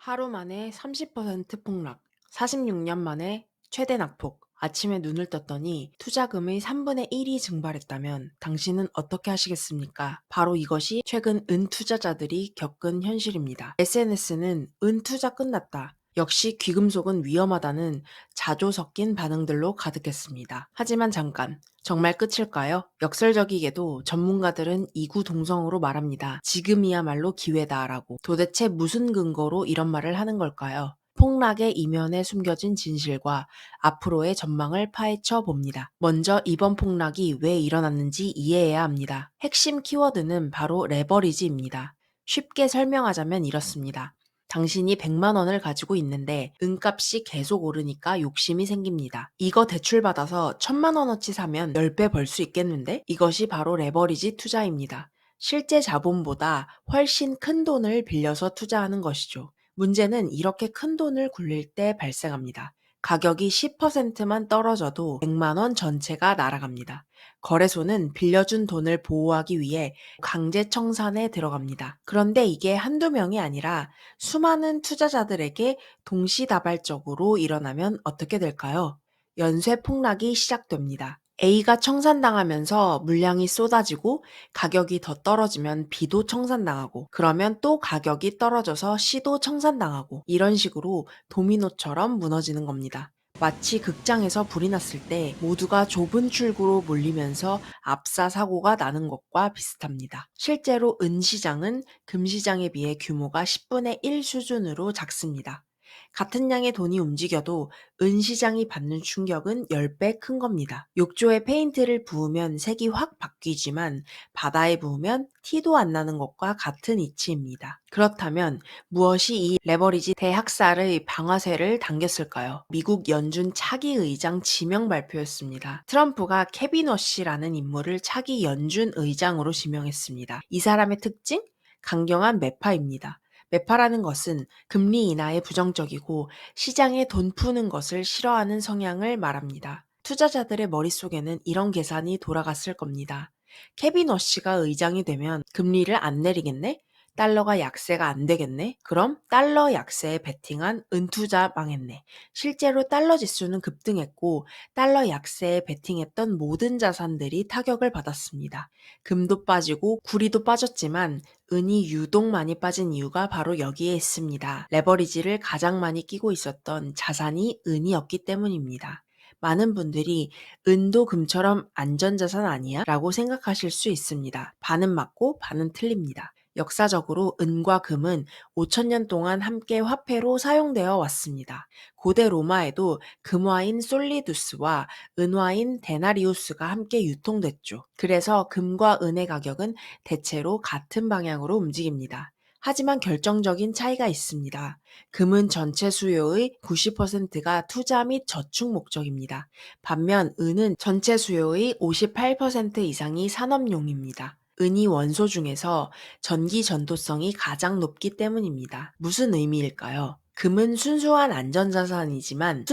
하루 만에 30% 폭락, 46년 만에 최대 낙폭. 아침에 눈을 떴더니 투자금의 3분의 1이 증발했다면 당신은 어떻게 하시겠습니까? 바로 이것이 최근 은투자자들이 겪은 현실입니다. SNS는 은투자 끝났다. 역시 귀금속은 위험하다는 자조 섞인 반응들로 가득했습니다. 하지만 잠깐, 정말 끝일까요? 역설적이게도 전문가들은 이구동성으로 말합니다. 지금이야말로 기회다라고. 도대체 무슨 근거로 이런 말을 하는 걸까요? 폭락의 이면에 숨겨진 진실과 앞으로의 전망을 파헤쳐 봅니다. 먼저 이번 폭락이 왜 일어났는지 이해해야 합니다. 핵심 키워드는 바로 레버리지입니다. 쉽게 설명하자면 이렇습니다. 당신이 100만 원을 가지고 있는데 은값이 계속 오르니까 욕심이 생깁니다. 이거 대출받아서 1000만 원어치 사면 10배 벌 수 있겠는데? 이것이 바로 레버리지 투자입니다. 실제 자본보다 훨씬 큰 돈을 빌려서 투자하는 것이죠. 문제는 이렇게 큰 돈을 굴릴 때 발생합니다. 가격이 10%만 떨어져도 100만 원 전체가 날아갑니다. 거래소는 빌려준 돈을 보호하기 위해 강제 청산에 들어갑니다. 그런데 이게 한두 명이 아니라 수많은 투자자들에게 동시다발적으로 일어나면 어떻게 될까요? 연쇄 폭락이 시작됩니다. A가 청산당하면서 물량이 쏟아지고 가격이 더 떨어지면 B도 청산당하고 그러면 또 가격이 떨어져서 C도 청산당하고 이런 식으로 도미노처럼 무너지는 겁니다. 마치 극장에서 불이 났을 때 모두가 좁은 출구로 몰리면서 압사 사고가 나는 것과 비슷합니다. 실제로 은시장은 금시장에 비해 규모가 10분의 1 수준으로 작습니다. 같은 양의 돈이 움직여도 은시장이 받는 충격은 10배 큰 겁니다. 욕조에 페인트를 부으면 색이 확 바뀌지만 바다에 부으면 티도 안 나는 것과 같은 이치입니다. 그렇다면 무엇이 이 레버리지 대학살의 방아쇠를 당겼을까요? 미국 연준 차기 의장 지명 발표였습니다. 트럼프가 케빈 워시라는 인물을 차기 연준 의장으로 지명했습니다. 이 사람의 특징? 강경한 매파입니다. 매파라는 것은 금리 인하에 부정적이고 시장에 돈 푸는 것을 싫어하는 성향을 말합니다. 투자자들의 머릿속에는 이런 계산이 돌아갔을 겁니다. 케빈 워시가 의장이 되면 금리를 안 내리겠네? 달러가 약세가 안 되겠네? 그럼 달러 약세에 베팅한 은투자 망했네. 실제로 달러 지수는 급등했고 달러 약세에 베팅했던 모든 자산들이 타격을 받았습니다. 금도 빠지고 구리도 빠졌지만 은이 유독 많이 빠진 이유가 바로 여기에 있습니다. 레버리지를 가장 많이 끼고 있었던 자산이 은이었기 때문입니다. 많은 분들이 은도 금처럼 안전자산 아니야? 라고 생각하실 수 있습니다. 반은 맞고 반은 틀립니다. 역사적으로 은과 금은 5천년 동안 함께 화폐로 사용되어 왔습니다. 고대 로마에도 금화인 솔리두스와 은화인 데나리우스가 함께 유통됐죠. 그래서 금과 은의 가격은 대체로 같은 방향으로 움직입니다. 하지만 결정적인 차이가 있습니다. 금은 전체 수요의 90%가 투자 및 저축 목적입니다. 반면 은은 전체 수요의 58% 이상이 산업용입니다. 은이 원소 중에서 전기 전도성이 가장 높기 때문입니다. 무슨 의미일까요? 금은 순수한 안전자산이지만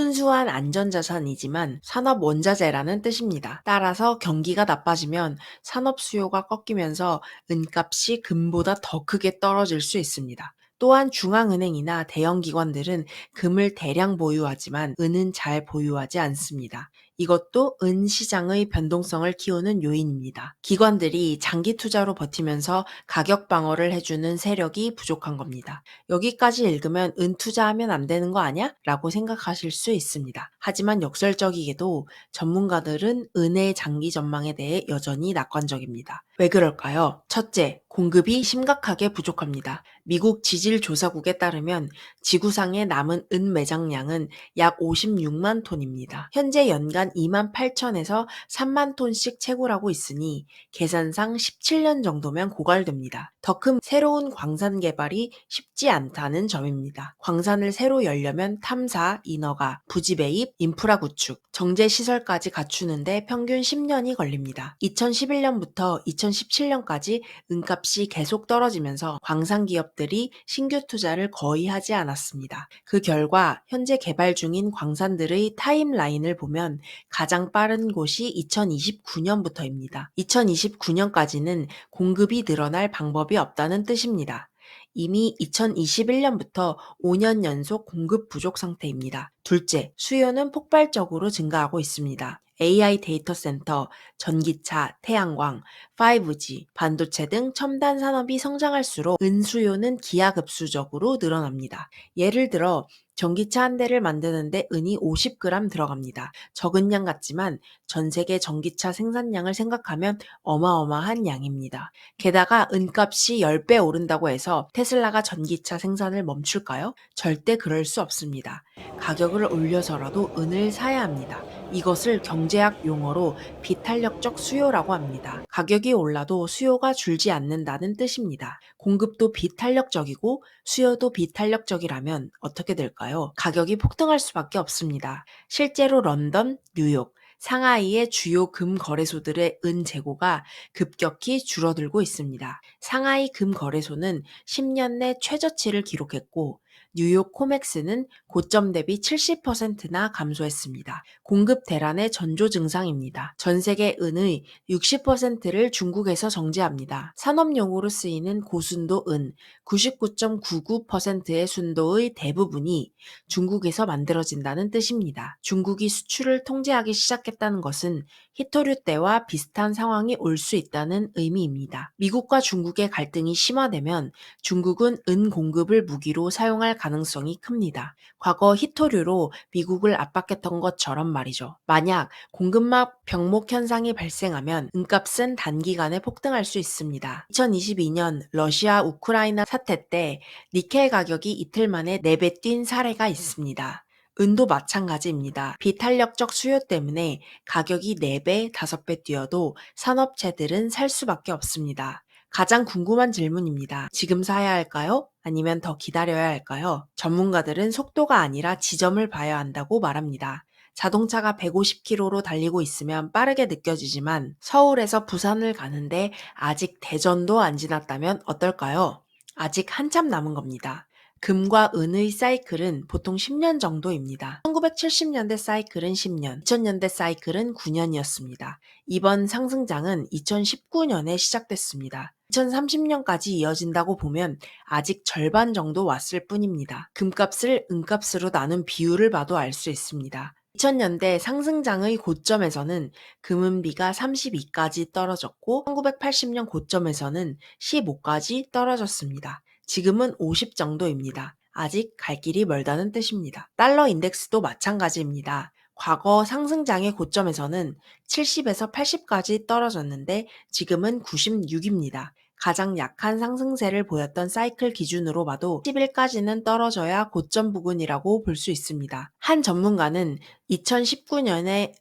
산업 원자재라는 뜻입니다. 따라서 경기가 나빠지면 산업 수요가 꺾이면서 은값이 금보다 더 크게 떨어질 수 있습니다. 또한 중앙은행이나 대형기관들은 금을 대량 보유하지만 은은 잘 보유하지 않습니다. 이것도 은 시장의 변동성을 키우는 요인입니다. 기관들이 장기 투자로 버티면서 가격 방어를 해주는 세력이 부족한 겁니다. 여기까지 읽으면 은 투자하면 안 되는 거 아니야? 라고 생각하실 수 있습니다. 하지만 역설적이게도 전문가들은 은의 장기 전망에 대해 여전히 낙관적입니다. 왜 그럴까요? 첫째, 공급이 심각하게 부족합니다. 미국 지질조사국에 따르면 지구상에 남은 은 매장량은 약 56만 톤입니다. 현재 연간 2만 8천에서 3만 톤씩 채굴하고 있으니 계산상 17년 정도면 고갈됩니다. 더 큰 새로운 광산 개발이 쉽지 않다는 점입니다. 광산을 새로 열려면 탐사, 인허가, 부지 매입, 인프라 구축, 정제 시설까지 갖추는데 평균 10년이 걸립니다. 2011년부터 2017년까지 은값이 계속 떨어지면서 광산 기업들이 신규 투자를 거의 하지 않았습니다. 그 결과 현재 개발 중인 광산들의 타임라인을 보면 가장 빠른 곳이 2029년부터입니다. 2029년까지는 공급이 늘어날 방법이 없다는 뜻입니다. 이미 2021년부터 5년 연속 공급 부족 상태입니다. 둘째, 수요는 폭발적으로 증가하고 있습니다. AI 데이터 센터, 전기차, 태양광, 5G, 반도체 등 첨단 산업이 성장할수록 은수요는 기하급수적으로 늘어납니다. 예를 들어 전기차 한 대를 만드는데 은이 50g 들어갑니다. 적은 양 같지만 전 세계 전기차 생산량을 생각하면 어마어마한 양입니다. 게다가 은값이 10배 오른다고 해서 테슬라가 전기차 생산을 멈출까요? 절대 그럴 수 없습니다. 가격을 올려서라도 은을 사야 합니다. 이것을 경제학 용어로 비탄력적 수요라고 합니다. 가격이 올라도 수요가 줄지 않는다는 뜻입니다. 공급도 비탄력적이고 수요도 비탄력적이라면 어떻게 될까요? 가격이 폭등할 수밖에 없습니다. 실제로 런던, 뉴욕, 상하이의 주요 금 거래소들의 은 재고가 급격히 줄어들고 있습니다. 상하이 금 거래소는 10년 내 최저치를 기록했고 뉴욕 코맥스는 고점 대비 70%나 감소했습니다. 공급 대란의 전조 증상입니다. 전 세계 은의 60%를 중국에서 정제합니다. 산업용으로 쓰이는 고순도 은 99.99%의 순도의 대부분이 중국에서 만들어진다는 뜻입니다. 중국이 수출을 통제하기 시작했다는 것은 히토류 때와 비슷한 상황이 올 수 있다는 의미입니다. 미국과 중국의 갈등이 심화되면 중국은 은 공급을 무기로 사용할 가능성이 큽니다. 과거 히토류로 미국을 압박했던 것처럼 말이죠. 만약 공급망 병목 현상이 발생하면 은값은 단기간에 폭등할 수 있습니다. 2022년 러시아 우크라이나 사태 때 니켈 가격이 이틀 만에 4배 뛴 사례가 있습니다. 은도 마찬가지입니다. 비탄력적 수요 때문에 가격이 4배, 5배 뛰어도 산업체들은 살 수밖에 없습니다. 가장 궁금한 질문입니다. 지금 사야 할까요? 아니면 더 기다려야 할까요? 전문가들은 속도가 아니라 지점을 봐야 한다고 말합니다. 자동차가 150km로 달리고 있으면 빠르게 느껴지지만 서울에서 부산을 가는데 아직 대전도 안 지났다면 어떨까요? 아직 한참 남은 겁니다. 금과 은의 사이클은 보통 10년 정도입니다. 1970년대 사이클은 10년, 2000년대 사이클은 9년이었습니다. 이번 상승장은 2019년에 시작됐습니다. 2030년까지 이어진다고 보면 아직 절반 정도 왔을 뿐입니다. 금값을 은값으로 나눈 비율을 봐도 알 수 있습니다. 2000년대 상승장의 고점에서는 금은비가 32까지 떨어졌고 1980년 고점에서는 15까지 떨어졌습니다. 지금은 50 정도입니다. 아직 갈 길이 멀다는 뜻입니다. 달러 인덱스도 마찬가지입니다. 과거 상승장의 고점에서는 70에서 80까지 떨어졌는데 지금은 96입니다. 가장 약한 상승세를 보였던 사이클 기준으로 봐도 10일까지는 떨어져야 고점 부근이라고 볼 수 있습니다. 한 전문가는 2019년에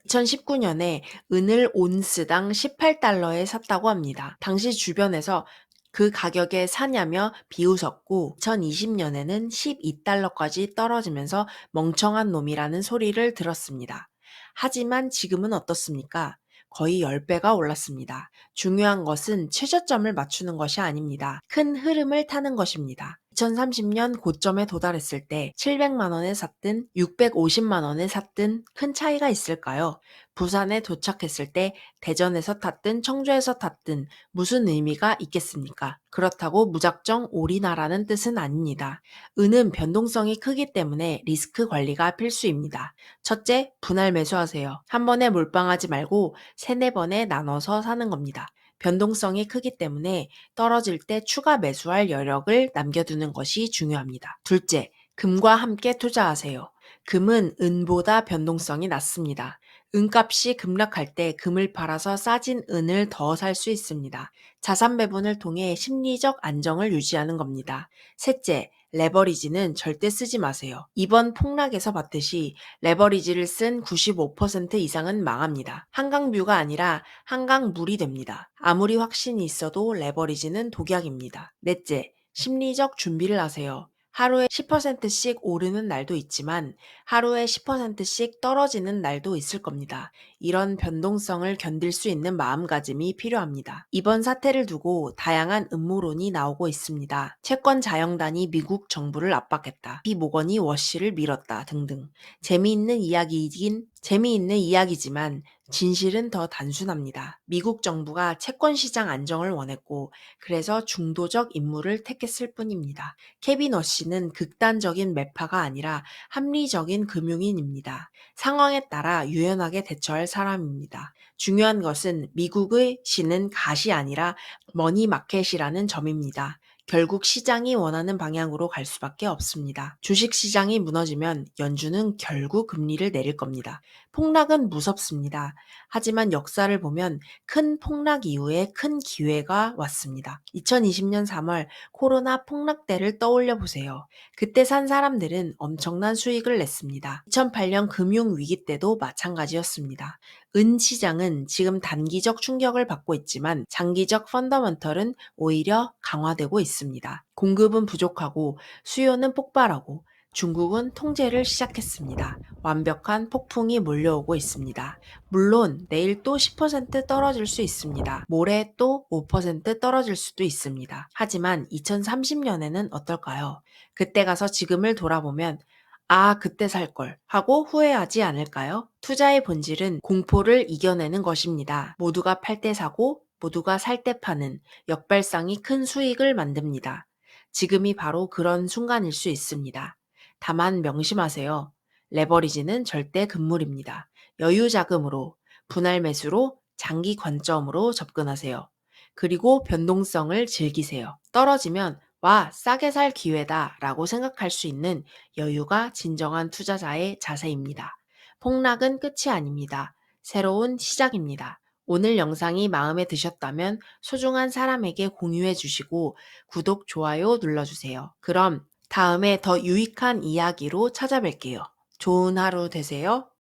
은을 온스당 18달러에 샀다고 합니다. 당시 주변에서 그 가격에 사냐며 비웃었고 2020년에는 12달러까지 떨어지면서 멍청한 놈이라는 소리를 들었습니다. 하지만 지금은 어떻습니까? 거의 10배가 올랐습니다. 중요한 것은 최저점을 맞추는 것이 아닙니다. 큰 흐름을 타는 것입니다. 2030년 고점에 도달했을 때 700만 원에 샀든 650만 원에 샀든 큰 차이가 있을까요? 부산에 도착했을 때 대전에서 탔든 청주에서 탔든 무슨 의미가 있겠습니까? 그렇다고 무작정 올인하라는 뜻은 아닙니다. 은은 변동성이 크기 때문에 리스크 관리가 필수입니다. 첫째, 분할 매수하세요. 한 번에 몰빵하지 말고 3, 4번에 나눠서 사는 겁니다. 변동성이 크기 때문에 떨어질 때 추가 매수할 여력을 남겨두는 것이 중요합니다. 둘째, 금과 함께 투자하세요. 금은 은보다 변동성이 낮습니다. 은값이 급락할 때 금을 팔아서 싸진 은을 더 살 수 있습니다. 자산 배분을 통해 심리적 안정을 유지하는 겁니다. 셋째, 레버리지는 절대 쓰지 마세요. 이번 폭락에서 봤듯이 레버리지를 쓴 95% 이상은 망합니다. 한강뷰가 아니라 한강물이 됩니다. 아무리 확신이 있어도 레버리지는 독약입니다. 넷째, 심리적 준비를 하세요. 하루에 10%씩 오르는 날도 있지만 하루에 10%씩 떨어지는 날도 있을 겁니다. 이런 변동성을 견딜 수 있는 마음가짐이 필요합니다. 이번 사태를 두고 다양한 음모론이 나오고 있습니다. 채권 자영단이 미국 정부를 압박했다. 피 모건이 워시를 밀었다 등등. 재미있는 이야기이긴 재미있는 이야기지만 진실은 더 단순합니다. 미국 정부가 채권 시장 안정을 원했고 그래서 중도적 임무를 택했을 뿐입니다. 케빈 어시는 극단적인 매파가 아니라 합리적인 금융인입니다. 상황에 따라 유연하게 대처할 사람입니다. 중요한 것은 미국의 시는 갓이 아니라 머니마켓이라는 점입니다. 결국 시장이 원하는 방향으로 갈 수밖에 없습니다. 주식 시장이 무너지면 연준은 결국 금리를 내릴 겁니다. 폭락은 무섭습니다. 하지만 역사를 보면 큰 폭락 이후에 큰 기회가 왔습니다. 2020년 3월 코로나 폭락 때를 떠올려 보세요. 그때 산 사람들은 엄청난 수익을 냈습니다. 2008년 금융위기 때도 마찬가지였습니다. 은 시장은 지금 단기적 충격을 받고 있지만 장기적 펀더먼털은 오히려 강화되고 있습니다. 공급은 부족하고 수요는 폭발하고 중국은 통제를 시작했습니다. 완벽한 폭풍이 몰려오고 있습니다. 물론 내일 또 10% 떨어질 수 있습니다. 모레 또 5% 떨어질 수도 있습니다. 하지만 2030년에는 어떨까요? 그때 가서 지금을 돌아보면 그때 살 걸 하고 후회하지 않을까요? 투자의 본질은 공포를 이겨내는 것입니다. 모두가 팔 때 사고 모두가 살 때 파는 역발상이 큰 수익을 만듭니다. 지금이 바로 그런 순간일 수 있습니다. 다만 명심하세요. 레버리지는 절대 금물입니다. 여유 자금으로, 분할 매수로, 장기 관점으로 접근하세요. 그리고 변동성을 즐기세요. 떨어지면 싸게 살 기회다 라고 생각할 수 있는 여유가 진정한 투자자의 자세입니다. 폭락은 끝이 아닙니다. 새로운 시작입니다. 오늘 영상이 마음에 드셨다면 소중한 사람에게 공유해 주시고 구독, 좋아요 눌러주세요. 그럼 다음에 더 유익한 이야기로 찾아뵐게요. 좋은 하루 되세요.